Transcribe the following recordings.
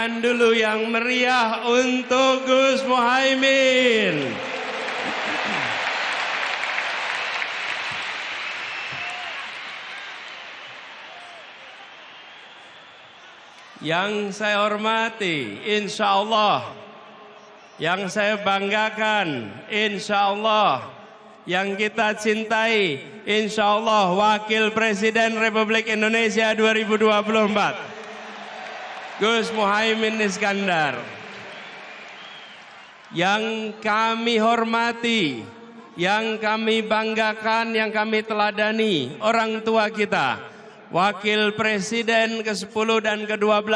tangan dulu yang meriah untuk Gus Muhaimin. Yang saya hormati, insya Allah, yang saya banggakan, insya Allah, yang kita cintai, insya Allah, Wakil Presiden Republik Indonesia 2024, Gus Muhaimin Iskandar. Yang kami hormati, yang kami banggakan, yang kami teladani, orang tua kita, Wakil Presiden ke-10 dan ke-12,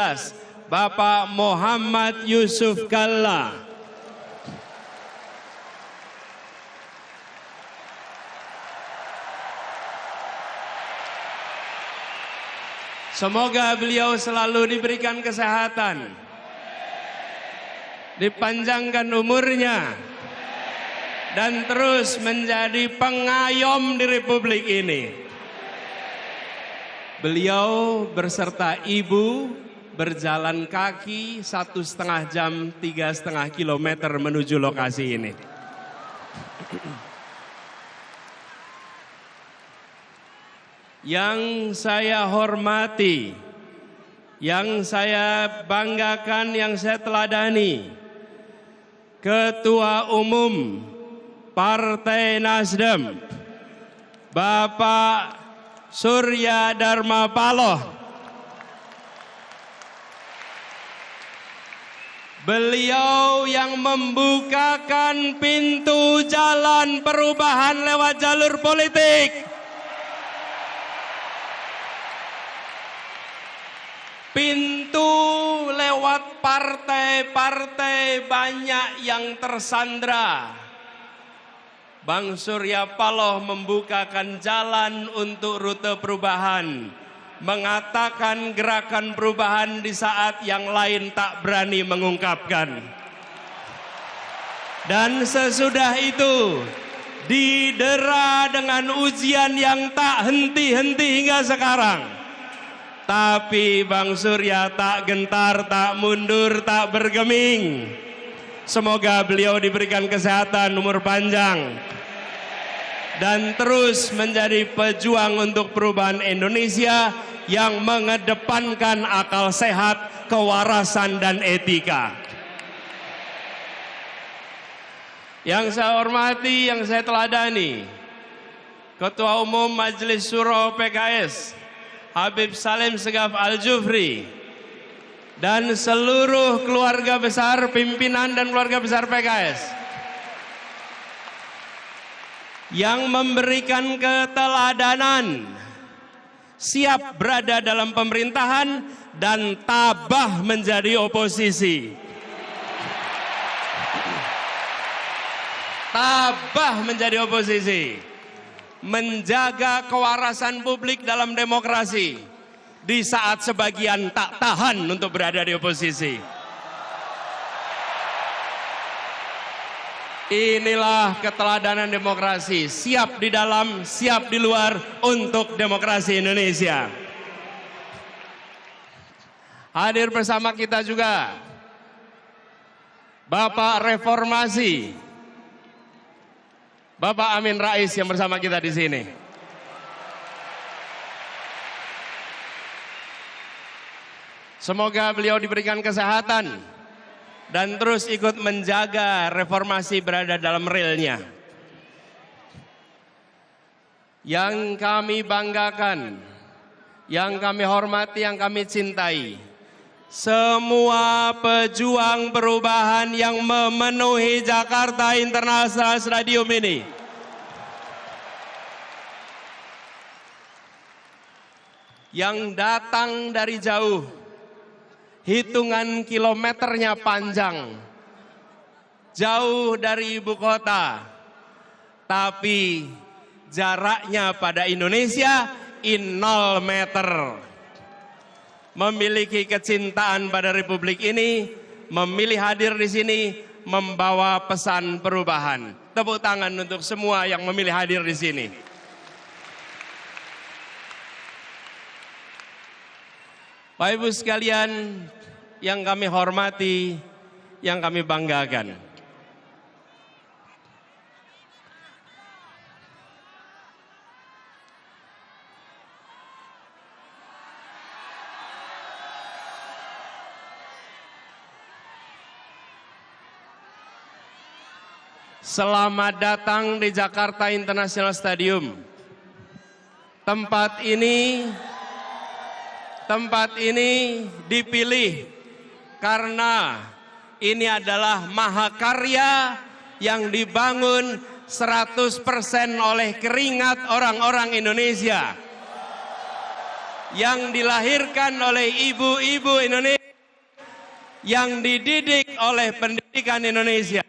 Bapak Muhammad Yusuf Kalla. Semoga beliau selalu diberikan kesehatan, dipanjangkan umurnya, dan terus menjadi pengayom di Republik ini. Beliau berserta ibu berjalan kaki 1,5 jam 3,5 kilometer menuju lokasi ini. Yang saya hormati, yang saya banggakan, yang saya teladani, Ketua Umum Partai Nasdem, Bapak Surya Dharma Paloh. Beliau yang membukakan pintu jalan perubahan lewat jalur politik. Pintu lewat partai-partai banyak yang tersandra. Bang Surya Paloh membukakan jalan untuk rute perubahan, mengatakan gerakan perubahan di saat yang lain tak berani mengungkapkan. Dan sesudah itu didera dengan ujian yang tak henti-henti hingga sekarang. Tapi Bang Surya tak gentar, tak mundur, tak bergeming. Semoga beliau diberikan kesehatan, umur panjang, dan terus menjadi pejuang untuk perubahan Indonesia yang mengedepankan akal sehat, kewarasan, dan etika. Yang saya hormati, yang saya teladani, Ketua Umum Majelis Syuro PKS, Habib Salim Segaf Al-Jufri, dan seluruh keluarga besar, pimpinan dan keluarga besar PKS yang memberikan keteladanan, siap berada dalam pemerintahan dan tabah menjadi oposisi. Tabah menjadi oposisi, menjaga kewarasan publik dalam demokrasi di saat sebagian tak tahan untuk berada di oposisi. Inilah keteladanan demokrasi, siap di dalam, siap di luar untuk demokrasi Indonesia. Hadir bersama kita juga Bapak Reformasi, Bapak Amin Rais yang bersama kita di sini. Semoga beliau diberikan kesehatan dan terus ikut menjaga reformasi berada dalam relnya. Yang kami banggakan, yang kami hormati, yang kami cintai, semua pejuang perubahan yang memenuhi Jakarta International Stadium ini. Yang datang dari jauh, hitungan kilometernya panjang, jauh dari ibu kota, tapi jaraknya pada Indonesia 0 meter. Memiliki kecintaan pada Republik ini, memilih hadir di sini, membawa pesan perubahan. Tepuk tangan untuk semua yang memilih hadir di sini. Bapak Ibu sekalian, yang kami hormati, yang kami banggakan. Selamat datang di Jakarta International Stadium. Tempat ini dipilih karena ini adalah mahakarya yang dibangun 100% oleh keringat orang-orang Indonesia. Yang dilahirkan oleh ibu-ibu Indonesia, yang dididik oleh pendidikan Indonesia,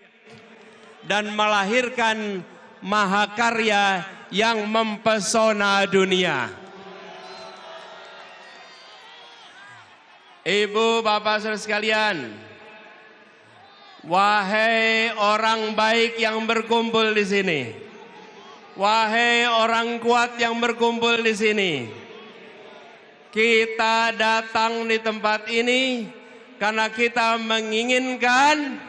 dan melahirkan mahakarya yang mempesona dunia. Ibu, bapak, saudara sekalian, wahai orang baik yang berkumpul di sini, wahai orang kuat yang berkumpul di sini, kita datang di tempat ini karena kita menginginkan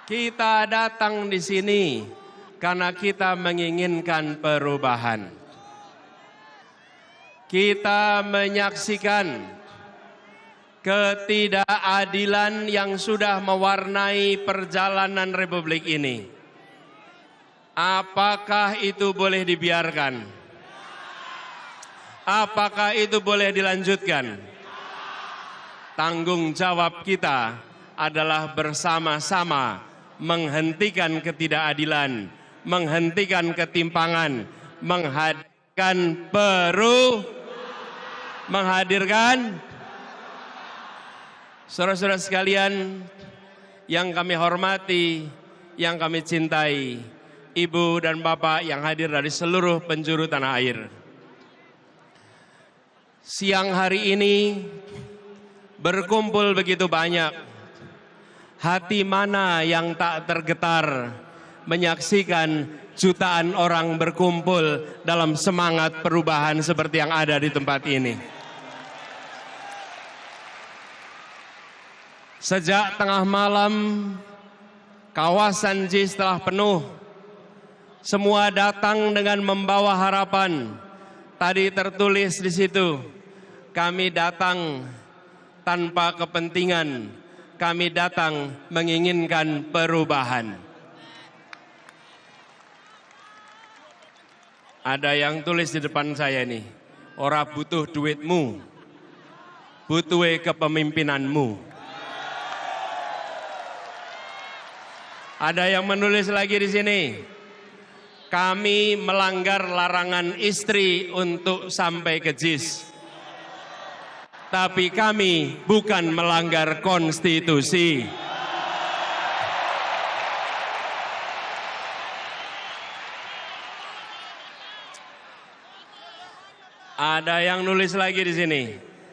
kita datang di sini karena kita menginginkan perubahan. Kita menyaksikan ketidakadilan yang sudah mewarnai perjalanan Republik ini. Apakah itu boleh dibiarkan? Apakah itu boleh dilanjutkan? Tanggung jawab kita adalah bersama-sama menghentikan ketidakadilan, menghentikan ketimpangan, menghadirkan saudara-saudara sekalian yang kami hormati, yang kami cintai, ibu dan bapak yang hadir dari seluruh penjuru tanah air. Siang hari ini berkumpul begitu banyak. Hati mana yang tak tergetar menyaksikan jutaan orang berkumpul dalam semangat perubahan seperti yang ada di tempat ini. Sejak tengah malam, kawasan JIS telah penuh. Semua datang dengan membawa harapan. Tadi tertulis di situ, kami datang tanpa kepentingan, kami datang menginginkan perubahan. Ada yang tulis di depan saya ini, ora butuh duitmu, butuh kepemimpinanmu. Ada yang menulis lagi di sini, kami melanggar larangan istri untuk sampai ke JIS. Tapi kami bukan melanggar konstitusi. Ada yang nulis lagi di sini,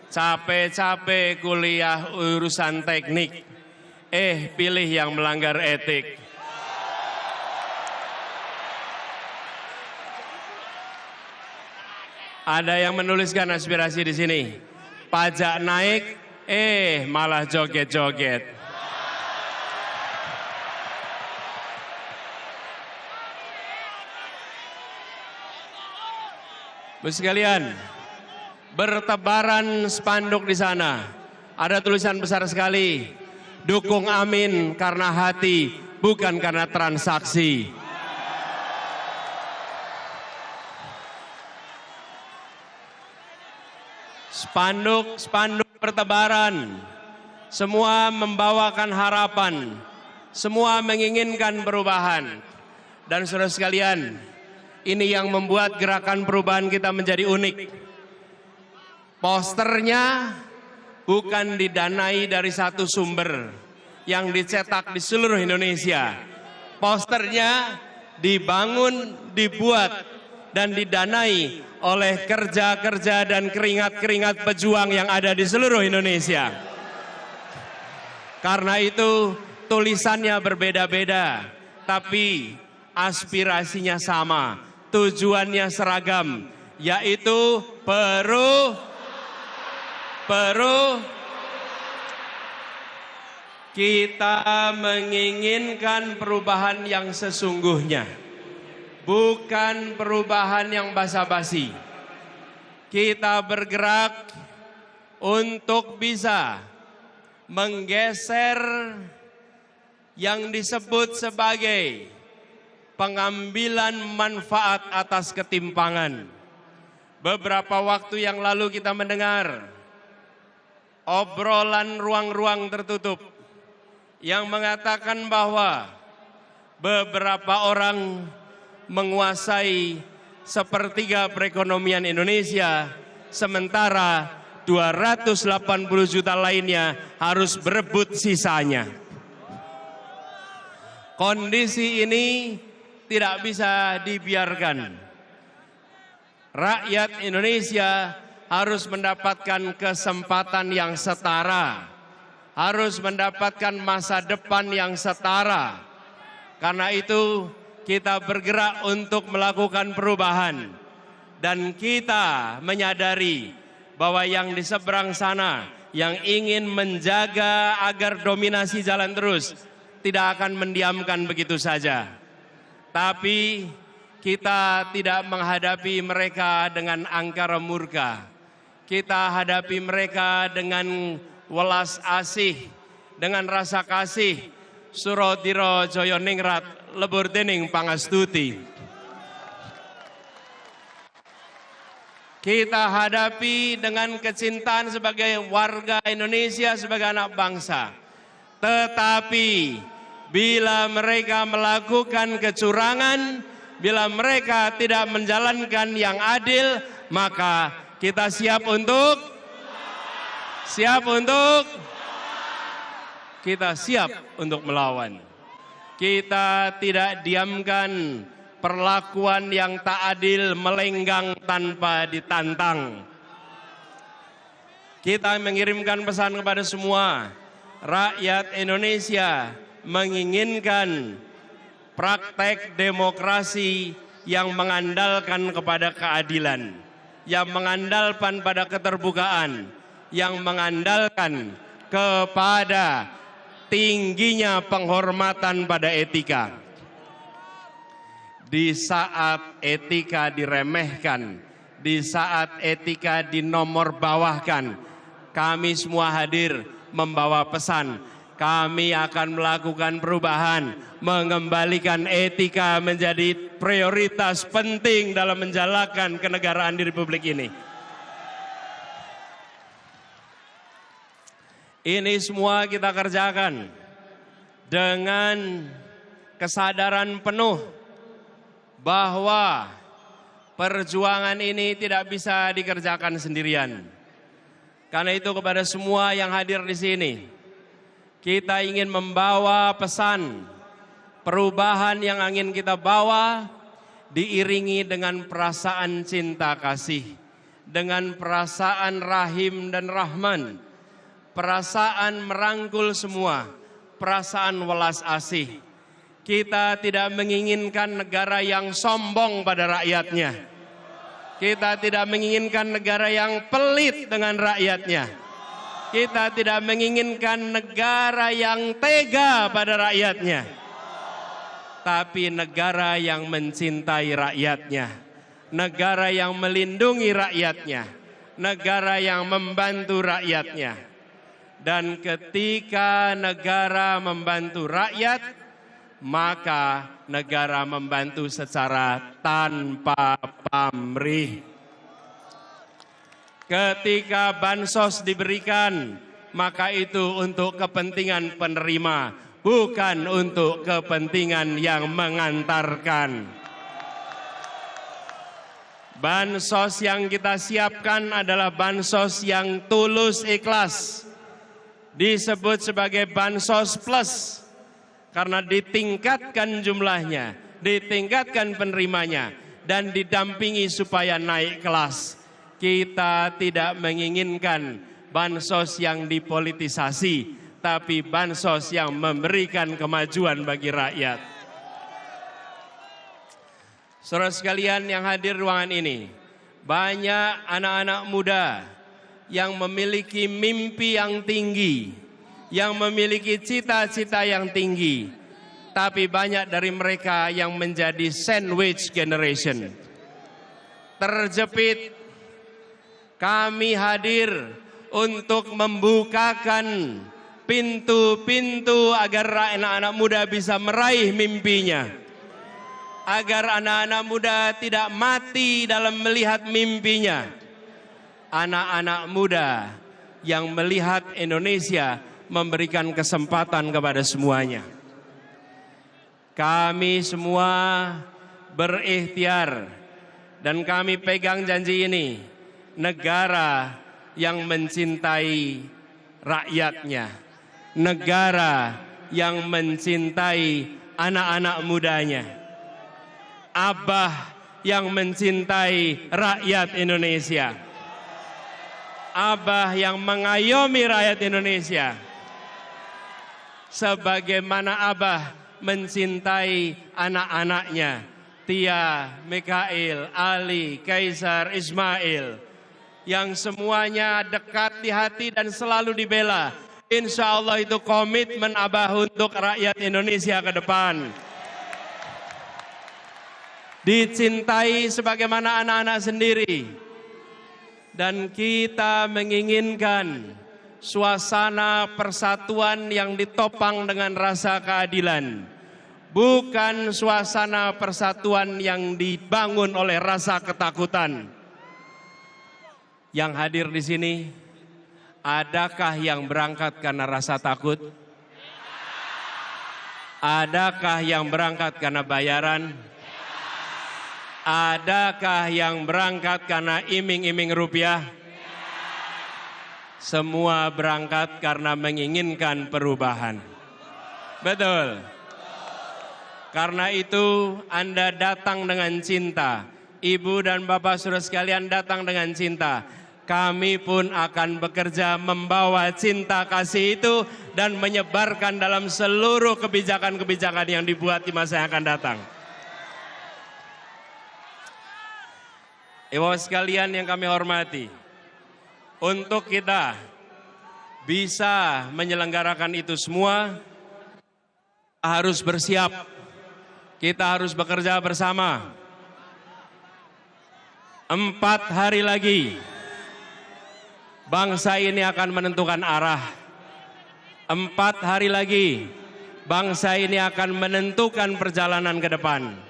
capek-capek kuliah urusan teknik, pilih yang melanggar etik. Ada yang menuliskan aspirasi di sini. Pajak naik, malah joget-joget. Bapak sekalian, bertebaran spanduk di sana. Ada tulisan besar sekali, dukung Amin karena hati, bukan karena transaksi. Spanduk bertebaran, semua membawakan harapan, semua menginginkan perubahan. Dan saudara sekalian, ini yang membuat gerakan perubahan kita menjadi unik. Posternya bukan didanai dari satu sumber yang dicetak di seluruh Indonesia. Posternya dibangun, dibuat, dan didanai oleh kerja-kerja dan keringat-keringat pejuang yang ada di seluruh Indonesia. Karena itu tulisannya berbeda-beda, tapi aspirasinya sama. tujuannya seragam, yaitu kita menginginkan perubahan yang sesungguhnya, bukan perubahan yang basa-basi. Kita bergerak untuk bisa menggeser yang disebut sebagai pengambilan manfaat atas ketimpangan. Beberapa waktu yang lalu kita mendengar obrolan ruang-ruang tertutup yang mengatakan bahwa beberapa orang menguasai sepertiga perekonomian Indonesia, sementara 280 juta lainnya harus berebut sisanya. Kondisi ini tidak bisa dibiarkan. Rakyat Indonesia harus mendapatkan kesempatan yang setara, harus mendapatkan masa depan yang setara. Karena itu kita bergerak untuk melakukan perubahan, dan kita menyadari bahwa yang di seberang sana yang ingin menjaga agar dominasi jalan terus tidak akan mendiamkan begitu saja. Tapi kita tidak menghadapi mereka dengan angkara murka. Kita hadapi mereka dengan welas asih, dengan rasa kasih. Surodiro Joyo Ningrat lebur dening pangastuti. Kita hadapi dengan kecintaan sebagai warga Indonesia, sebagai anak bangsa. Tetapi bila mereka melakukan kecurangan, bila mereka tidak menjalankan yang adil, maka kita siap untuk melawan. Kita tidak diamkan perlakuan yang tak adil melenggang tanpa ditantang. Kita mengirimkan pesan kepada semua rakyat Indonesia, menginginkan praktek demokrasi yang mengandalkan kepada keadilan, yang mengandalkan pada keterbukaan, yang mengandalkan kepada tingginya penghormatan pada etika. Di saat etika diremehkan, di saat etika dinomorbawahkan, kami semua hadir membawa pesan. Kami akan melakukan perubahan, mengembalikan etika menjadi prioritas penting dalam menjalankan kenegaraan di Republik ini. Ini semua kita kerjakan dengan kesadaran penuh bahwa perjuangan ini tidak bisa dikerjakan sendirian. Karena itu kepada semua yang hadir di sini, kita ingin membawa pesan perubahan yang ingin kita bawa diiringi dengan perasaan cinta kasih, dengan perasaan rahim dan rahman, perasaan merangkul semua, perasaan welas asih. Kita tidak menginginkan negara yang sombong pada rakyatnya. Kita tidak menginginkan negara yang pelit dengan rakyatnya. Kita tidak menginginkan negara yang tega pada rakyatnya. Tapi negara yang mencintai rakyatnya. Negara yang melindungi rakyatnya. Negara yang membantu rakyatnya. Dan ketika negara membantu rakyat, maka negara membantu secara tanpa pamrih. Ketika bansos diberikan, maka itu untuk kepentingan penerima, bukan untuk kepentingan yang mengantarkan. Bansos yang kita siapkan adalah bansos yang tulus ikhlas. Disebut sebagai bansos plus, karena ditingkatkan jumlahnya, ditingkatkan penerimanya, dan didampingi supaya naik kelas. Kita tidak menginginkan bansos yang dipolitisasi, tapi bansos yang memberikan kemajuan bagi rakyat. Saudara sekalian yang hadir ruangan ini, banyak anak-anak muda yang memiliki mimpi yang tinggi, yang memiliki cita-cita yang tinggi, tapi banyak dari mereka yang menjadi sandwich generation. Terjepit. Kami hadir untuk membukakan pintu-pintu agar anak-anak muda bisa meraih mimpinya. Agar anak-anak muda tidak mati dalam melihat mimpinya. Anak-anak muda yang melihat Indonesia memberikan kesempatan kepada semuanya. Kami semua berikhtiar dan kami pegang janji ini. Negara yang mencintai rakyatnya. Negara yang mencintai anak-anak mudanya. Abah yang mencintai rakyat Indonesia. Abah yang mengayomi rakyat Indonesia. Sebagaimana Abah mencintai anak-anaknya. Tia, Mikail, Ali, Kaisar, Ismail. Yang semuanya dekat di hati dan selalu dibela. Insya Allah itu komitmen Abah untuk rakyat Indonesia ke depan. Dicintai sebagaimana anak-anak sendiri. Dan kita menginginkan suasana persatuan yang ditopang dengan rasa keadilan. Bukan suasana persatuan yang dibangun oleh rasa ketakutan. Yang hadir di sini, adakah yang berangkat karena rasa takut? Adakah yang berangkat karena bayaran? Adakah yang berangkat karena iming-iming rupiah? Semua berangkat karena menginginkan perubahan. Betul. Karena itu Anda datang dengan cinta. Ibu dan Bapak saudara sekalian datang dengan cinta. Kami pun akan bekerja membawa cinta kasih itu dan menyebarkan dalam seluruh kebijakan-kebijakan yang dibuat di masa yang akan datang. Ibu sekalian yang kami hormati, untuk kita bisa menyelenggarakan itu semua, harus bersiap. Kita harus bekerja bersama. 4 hari lagi, bangsa ini akan menentukan arah. 4 hari lagi, bangsa ini akan menentukan perjalanan ke depan.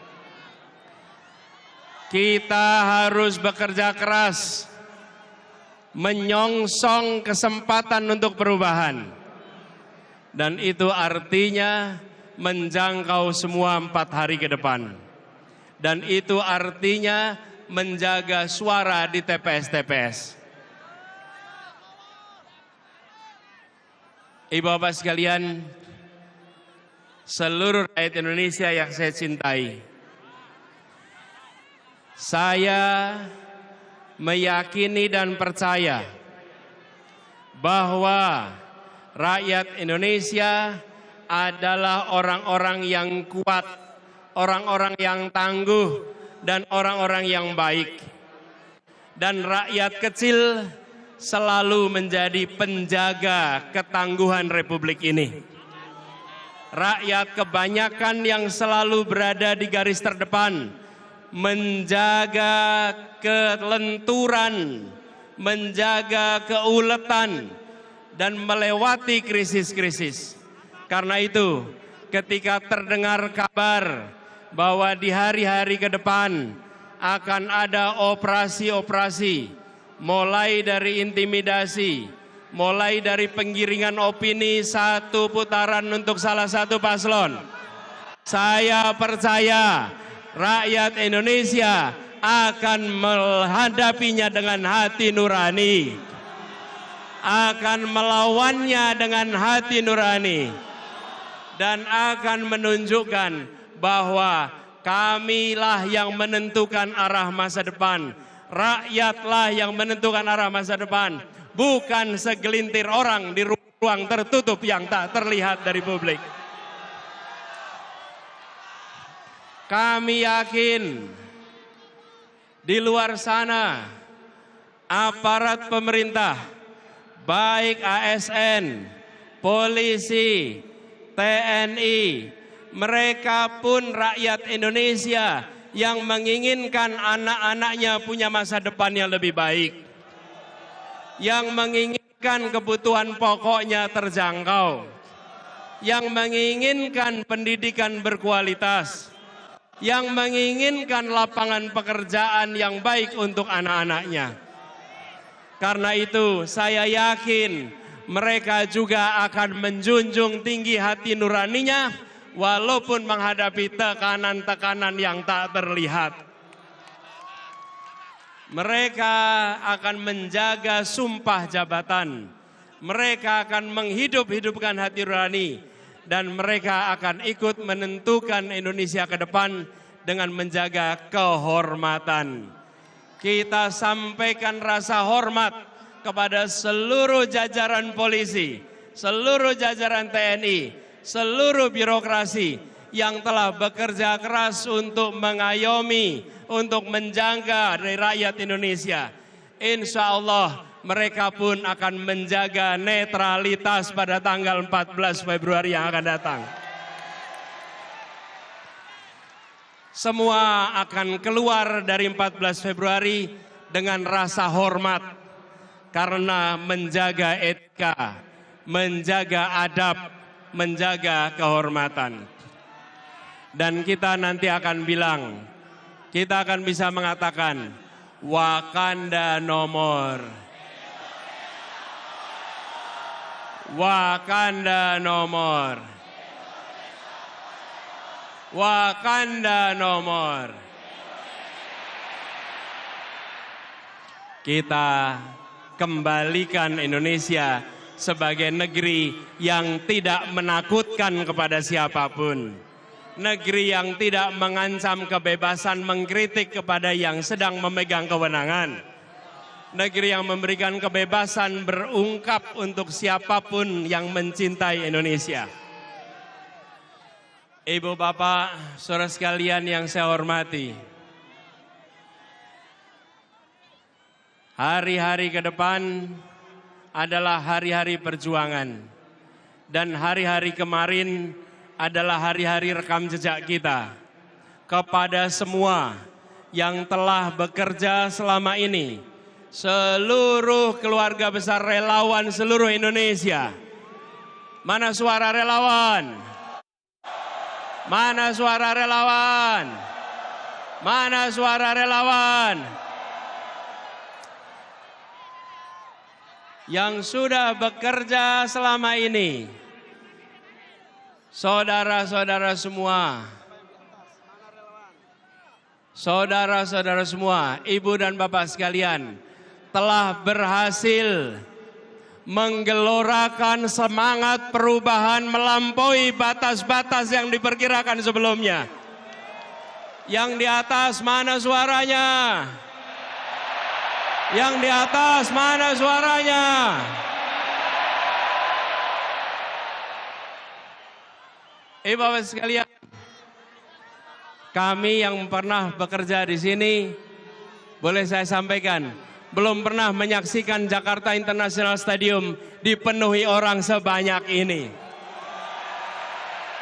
Kita harus bekerja keras, menyongsong kesempatan untuk perubahan. Dan itu artinya menjangkau semua 4 hari ke depan. Dan itu artinya menjaga suara di TPS-TPS. Ibu bapak sekalian, seluruh rakyat Indonesia yang saya cintai, saya meyakini dan percaya bahwa rakyat Indonesia adalah orang-orang yang kuat, orang-orang yang tangguh, dan orang-orang yang baik. Dan rakyat kecil selalu menjadi penjaga ketangguhan Republik ini. Rakyat kebanyakan yang selalu berada di garis terdepan, menjaga kelenturan, menjaga keuletan, dan melewati krisis-krisis. Karena itu, ketika terdengar kabar bahwa di hari-hari ke depan akan ada operasi-operasi, mulai dari intimidasi, mulai dari penggiringan opini satu putaran untuk salah satu paslon. Saya percaya rakyat Indonesia akan menghadapinya dengan hati nurani, akan melawannya dengan hati nurani, dan akan menunjukkan bahwa kamilah yang menentukan arah masa depan. Rakyatlah yang menentukan arah masa depan, bukan segelintir orang di ruang tertutup yang tak terlihat dari publik. Kami yakin di luar sana aparat pemerintah, baik ASN, polisi, TNI, mereka pun rakyat Indonesia yang menginginkan anak-anaknya punya masa depan yang lebih baik, yang menginginkan kebutuhan pokoknya terjangkau, yang menginginkan pendidikan berkualitas, yang menginginkan lapangan pekerjaan yang baik untuk anak-anaknya. Karena itu saya yakin mereka juga akan menjunjung tinggi hati nuraninya walaupun menghadapi tekanan-tekanan yang tak terlihat. Mereka akan menjaga sumpah jabatan. Mereka akan menghidup-hidupkan hati nurani. Dan mereka akan ikut menentukan Indonesia ke depan dengan menjaga kehormatan. Kita sampaikan rasa hormat kepada seluruh jajaran polisi, seluruh jajaran TNI, seluruh birokrasi yang telah bekerja keras untuk mengayomi, untuk menjaga dari rakyat Indonesia. Insya Allah mereka pun akan menjaga netralitas pada tanggal 14 Februari yang akan datang. Semua akan keluar dari 14 Februari dengan rasa hormat karena menjaga etika, menjaga adab, menjaga kehormatan. Dan kita nanti akan bilang, kita akan bisa mengatakan Wakanda nomor. Wakanda nomor. Wakanda nomor. Kita kembalikan Indonesia sebagai negeri yang tidak menakutkan kepada siapapun. Negeri yang tidak mengancam kebebasan mengkritik kepada yang sedang memegang kewenangan. Negeri yang memberikan kebebasan berungkap untuk siapapun yang mencintai Indonesia. Ibu bapak, saudara sekalian yang saya hormati. Hari-hari ke depan adalah hari-hari perjuangan. Dan hari-hari kemarin adalah hari-hari rekam jejak kita. Kepada semua yang telah bekerja selama ini, seluruh keluarga besar relawan seluruh Indonesia. Mana suara relawan? Mana suara relawan? Mana suara relawan? Yang sudah bekerja selama ini. Saudara-saudara semua. Saudara-saudara semua, ibu dan bapak sekalian, telah berhasil menggelorakan semangat perubahan melampaui batas-batas yang diperkirakan sebelumnya. Yang di atas mana suaranya? Yang di atas mana suaranya? Ibu bapak sekalian, kami yang pernah bekerja di sini, boleh saya sampaikan, belum pernah menyaksikan Jakarta International Stadium dipenuhi orang sebanyak ini.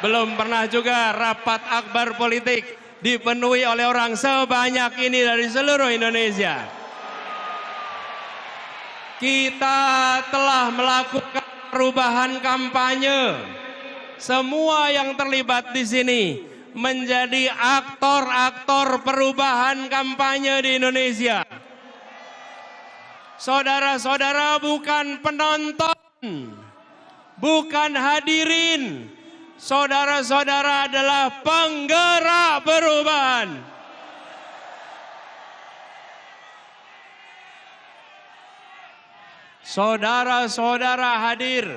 Belum pernah juga rapat akbar politik dipenuhi oleh orang sebanyak ini dari seluruh Indonesia. Kita telah melakukan perubahan kampanye. Semua yang terlibat di sini menjadi aktor-aktor perubahan kampanye di Indonesia. Saudara-saudara bukan penonton, bukan hadirin. Saudara-saudara adalah penggerak perubahan. Saudara-saudara hadir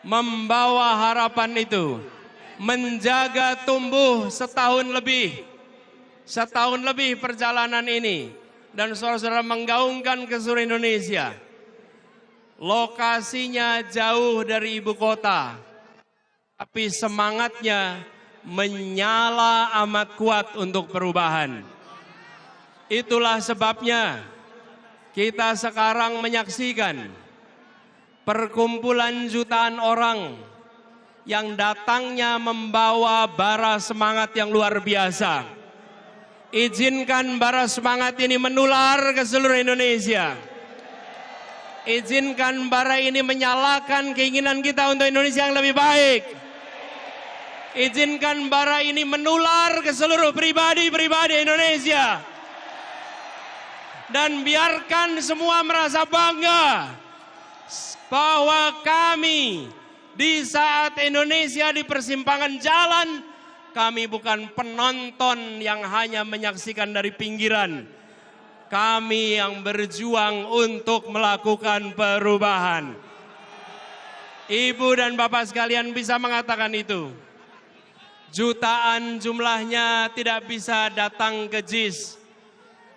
membawa harapan itu, menjaga tumbuh setahun lebih perjalanan ini, dan saudara-saudara menggaungkan ke seluruh Indonesia. Lokasinya jauh dari ibu kota, tapi semangatnya menyala amat kuat untuk perubahan. Itulah sebabnya kita sekarang menyaksikan perkumpulan jutaan orang yang datangnya membawa bara semangat yang luar biasa. Izinkan bara semangat ini menular ke seluruh Indonesia. Izinkan bara ini menyalakan keinginan kita untuk Indonesia yang lebih baik. Izinkan bara ini menular ke seluruh pribadi-pribadi Indonesia. Dan biarkan semua merasa bangga bahwa kami di saat Indonesia di persimpangan jalan, kami bukan penonton yang hanya menyaksikan dari pinggiran. Kami yang berjuang untuk melakukan perubahan. Ibu dan Bapak sekalian bisa mengatakan itu. Jutaan jumlahnya tidak bisa datang ke JIS.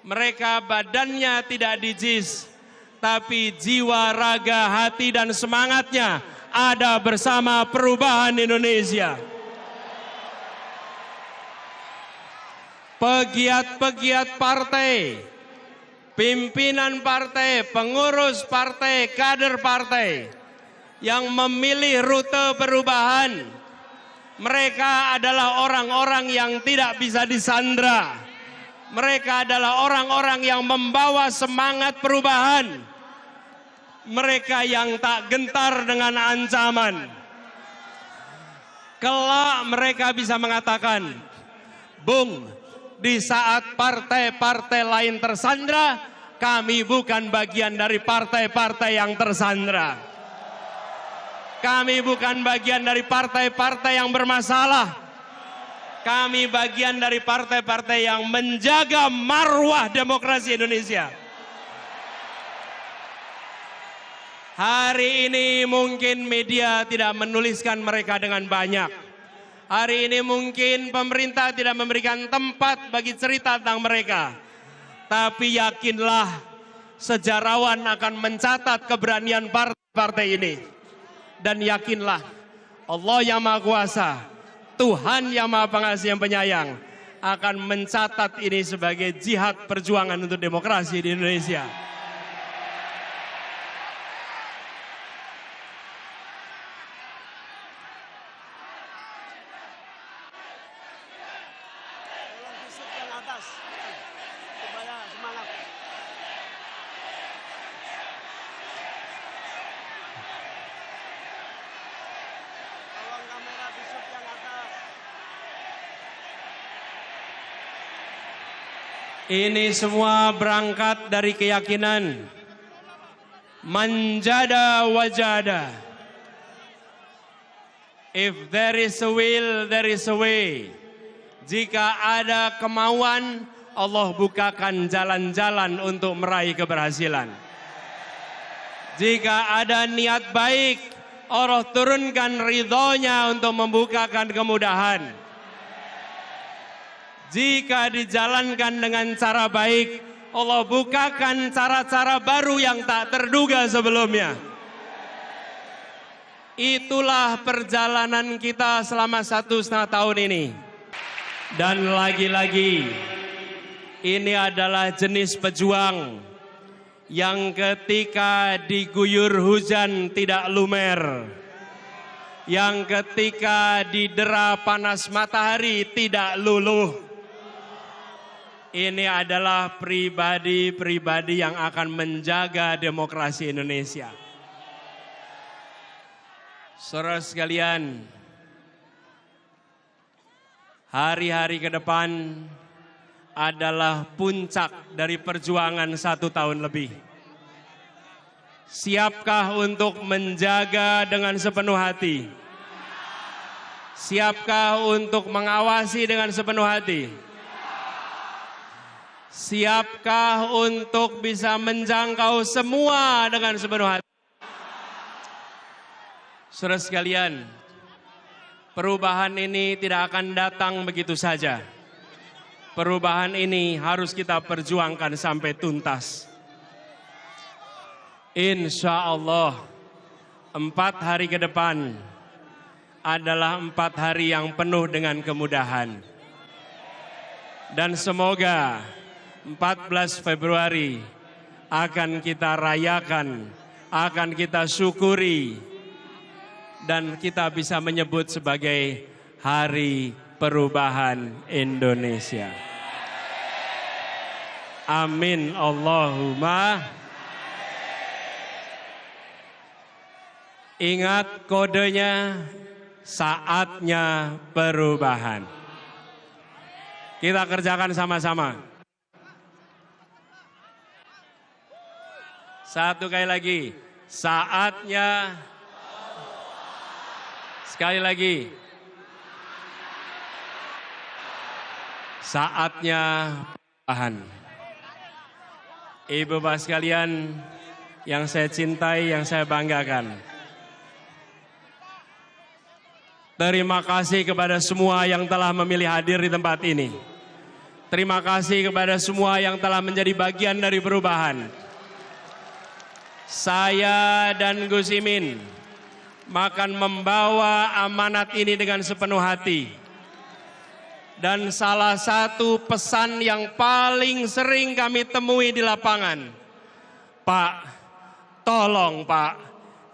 Mereka badannya tidak di JIS. Tapi jiwa, raga, hati dan semangatnya ada bersama perubahan Indonesia. Pegiat-pegiat partai, pimpinan partai, pengurus partai, kader partai yang memilih rute perubahan, mereka adalah orang-orang yang tidak bisa disandra. Mereka adalah orang-orang yang membawa semangat perubahan. Mereka yang tak gentar dengan ancaman. Kelak mereka bisa mengatakan, Bung, di saat partai-partai lain tersandra, kami bukan bagian dari partai-partai yang tersandra. Kami bukan bagian dari partai-partai yang bermasalah. Kami bagian dari partai-partai yang menjaga marwah demokrasi Indonesia. Hari ini mungkin media tidak menuliskan mereka dengan banyak. Hari ini mungkin pemerintah tidak memberikan tempat bagi cerita tentang mereka. Tapi yakinlah, sejarawan akan mencatat keberanian partai-partai ini. Dan yakinlah, Allah yang Maha Kuasa, Tuhan yang Maha Pengasih yang penyayang, akan mencatat ini sebagai jihad perjuangan untuk demokrasi di Indonesia. Ini semua berangkat dari keyakinan manjada wajada. If there is a will, there is a way. Jika ada kemauan, Allah bukakan jalan-jalan untuk meraih keberhasilan. Jika ada niat baik, Allah turunkan ridhonya untuk membukakan kemudahan. Jika dijalankan dengan cara baik, Allah bukakan cara-cara baru yang tak terduga sebelumnya. Itulah perjalanan kita selama 1,5 tahun ini. Dan lagi-lagi, ini adalah jenis pejuang yang ketika diguyur hujan tidak lumer. Yang ketika didera panas matahari tidak luluh. Ini adalah pribadi-pribadi yang akan menjaga demokrasi Indonesia. Saudara sekalian, hari-hari ke depan adalah puncak dari perjuangan 1 tahun lebih. Siapkah untuk menjaga dengan sepenuh hati? Siapkah untuk mengawasi dengan sepenuh hati? Siapkah untuk bisa menjangkau semua dengan sepenuh hati? Saudara sekalian, perubahan ini tidak akan datang begitu saja. Perubahan ini harus kita perjuangkan sampai tuntas. Insya Allah, 4 hari ke depan adalah 4 hari yang penuh dengan kemudahan. Dan semoga 14 Februari akan kita rayakan, akan kita syukuri, dan kita bisa menyebut sebagai Hari Perubahan Indonesia. Amin Allahumma. Ingat kodenya, saatnya perubahan. Kita kerjakan sama-sama. Satu kali lagi, saatnya. Sekali lagi, saatnya perubahan. Ibu bapak sekalian yang saya cintai, yang saya banggakan. Terima kasih kepada semua yang telah memilih hadir di tempat ini. Terima kasih kepada semua yang telah menjadi bagian dari perubahan. Saya dan Gus Imin akan membawa amanat ini dengan sepenuh hati. Dan salah satu pesan yang paling sering kami temui di lapangan, Pak, tolong Pak,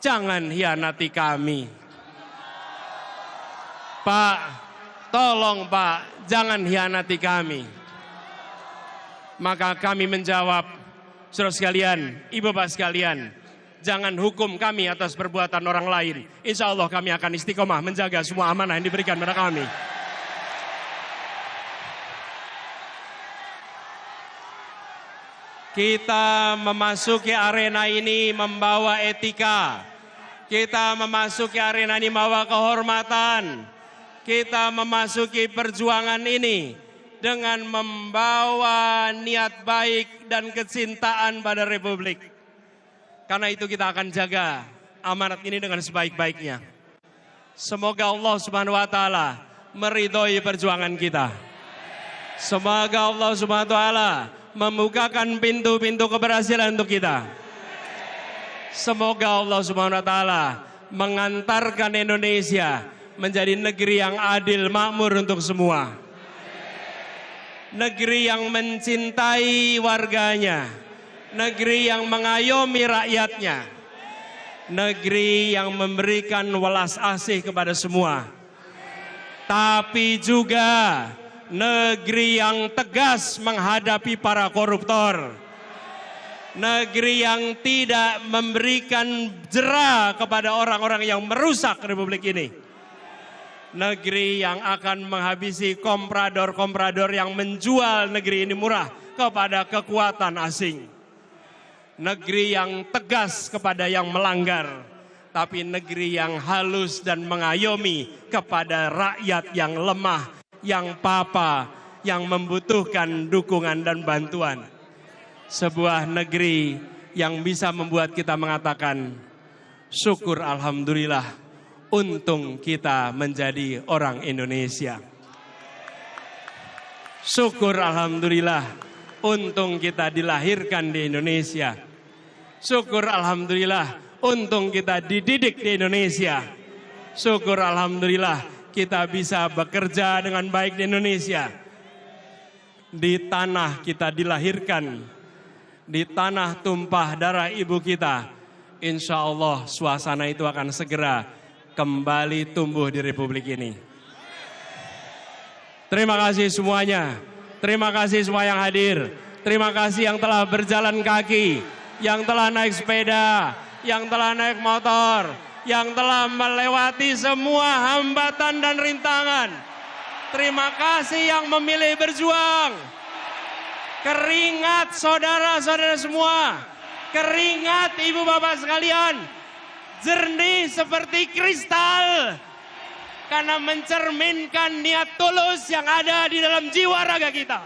jangan hianati kami. Pak, tolong Pak, jangan hianati kami. Maka kami menjawab, saudara sekalian, ibu bapak sekalian, jangan hukum kami atas perbuatan orang lain. Insya Allah kami akan istiqomah menjaga semua amanah yang diberikan kepada kami. Kita memasuki arena ini membawa etika. Kita memasuki arena ini membawa kehormatan. Kita memasuki perjuangan ini dengan membawa niat baik dan kecintaan pada Republik. Karena itu kita akan jaga amanat ini dengan sebaik-baiknya. Semoga Allah Subhanahu wa taala meridhoi perjuangan kita. Semoga Allah Subhanahu wa taala membukakan pintu-pintu keberhasilan untuk kita. Semoga Allah Subhanahu wa taala mengantarkan Indonesia menjadi negeri yang adil makmur untuk semua. Negeri yang mencintai warganya, negeri yang mengayomi rakyatnya, negeri yang memberikan welas asih kepada semua, tapi juga negeri yang tegas menghadapi para koruptor, negeri yang tidak memberikan jera kepada orang-orang yang merusak Republik ini. Negeri yang akan menghabisi komprador-komprador yang menjual negeri ini murah kepada kekuatan asing. Negeri yang tegas kepada yang melanggar, tapi negeri yang halus dan mengayomi kepada rakyat yang lemah, yang papa, yang membutuhkan dukungan dan bantuan. Sebuah negeri yang bisa membuat kita mengatakan, syukur alhamdulillah. Untung kita menjadi orang Indonesia. Syukur alhamdulillah, untung kita dilahirkan di Indonesia. Syukur alhamdulillah, untung kita dididik di Indonesia. Syukur alhamdulillah, kita bisa bekerja dengan baik di Indonesia. Di tanah kita dilahirkan, di tanah tumpah darah ibu kita. Insya Allah suasana itu akan segera kembali tumbuh di Republik ini. Terima kasih semuanya. Terima kasih semua yang hadir. Terima kasih yang telah berjalan kaki, yang telah naik sepeda, yang telah naik motor, yang telah melewati semua hambatan dan rintangan. Terima kasih yang memilih berjuang. Keringat saudara-saudara semua, keringat ibu bapak sekalian, jernih seperti kristal karena mencerminkan niat tulus yang ada di dalam jiwa raga kita.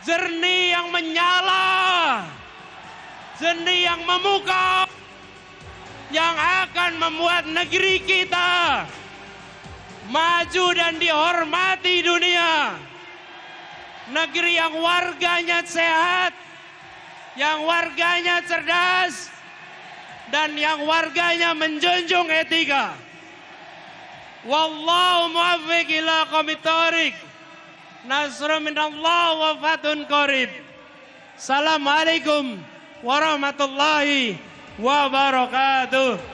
Jernih yang menyala, jernih yang memukau, yang akan membuat negeri kita maju dan dihormati dunia. Negeri yang warganya sehat, yang warganya cerdas, dan yang warganya menjunjung etika. Wallahu muwaffiq ila aqwamit thoriq. Nasrun minallah wa fathun qarib. Assalamualaikum warahmatullahi wabarakatuh.